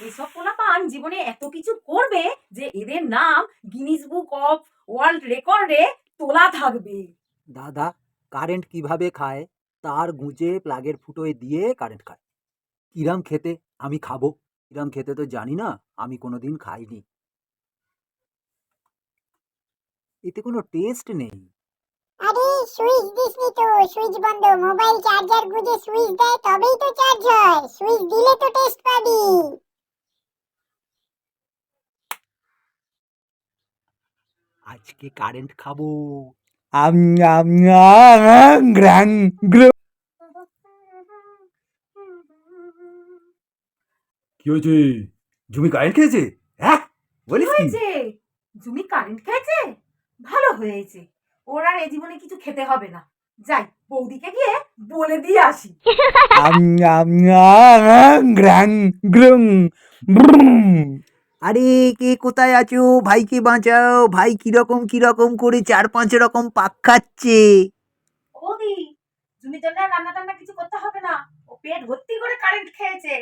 এইসব পোলাপান জীবনে এত কিছু করবে যে এদের নাম গিনিস বুক অফ ওয়ার্ল্ড রেকর্ডে তোলা থাকবে। দাদা কারেন্ট কিভাবে খায় তার গুঁজে প্লাগের ফুটোয় দিয়ে কারেন্ট খায়। কিরাম খেতে আমি খাবো, কিরাম খেতে তো জানি না, আমি কোনোদিন খাইনি। এতে কোনো টেস্ট নেই। আরে সুইচ দিসনি তো, সুইচ বন্ধ। মোবাইল চার্জার গুজে সুইচ দেয় তবেই তো চার্জ হয়, সুইচ দিলে তো টেস্ট পাবি। আজকে কারেন্ট খাবো। কি হয়েছে? জমি কারেন্ট খেয়েছে? হ্যাঁ বলিস কি? হয়েছে জুমি কারেন্ট খেয়েছে? ভালো হয়েছে, ওর আর এ জীবনে কিছু খেতে হবে না। যাই বৌদিকে গিয়ে বলে দিয়ে আসি। আরে কে কোথায় আছো? ভাইকে বাঁচাও, ভাই কিরকম কিরকম করে 4-5 রকম পাক খাচ্ছে। বৌদি, জুমির জন্য আর রান্না টান্না কিছু করতে হবে না, ও পেট ভর্তি করে কারেন্ট খেয়েছে।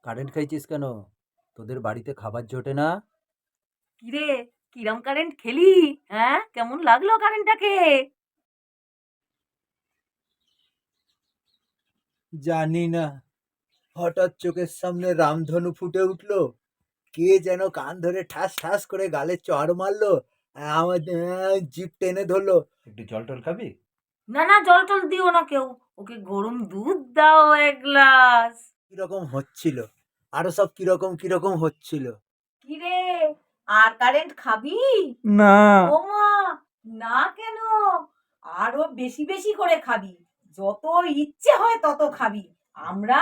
কারেন্ট খাইছিস কেন? তোদের বাড়িতে খাবার জোটে না? কিরে, কিরম কারেন্ট খেলি? হ্যাঁ, কেমন লাগলো কারেন্টটাকে? জানি না, হঠাৎ চোখের সামনে রামধনু ফুটে উঠলো, কে যেন কান ধরে ঠাস ঠাস করে গালে চড় মারলো, আমার জিভ টেনে ধরলো। একটু জল টল খাবি? না না, জল টল দিও না কেউ, ওকে গরম দুধ দাও এক গ্লাস। কিরকম হচ্ছিল, আরো সব কিরকম কিরকম হচ্ছিল। কিরে, আর কারেন্ট খাবি? না। ওমা, না কেন? আরো বেশি বেশি করে খাবি, যত ইচ্ছে হয় তত খাবি। আমরা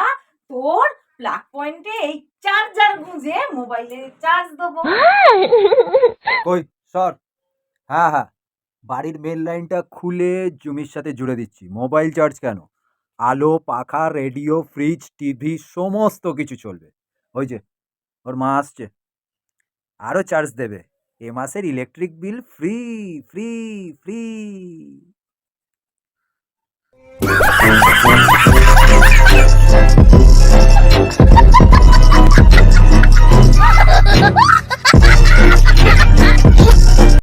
তোর প্লাগ পয়েন্টে এই চার্জার গুঁজে মোবাইলে চার্জ দেবো। কই সর। হ্যাঁ হ্যাঁ, বাড়ির মেন লাইনটা খুলে জমির সাথে জুড়ে দিচ্ছি। মোবাইল চার্জ কেন, আলো পাখা রেডিও ফ্রিজ টিভি সমস্ত কিছু চলবে। ওই যে ওর মা আসছে, আরও চার্জ দেবে। এ মাসের electric bill free free free.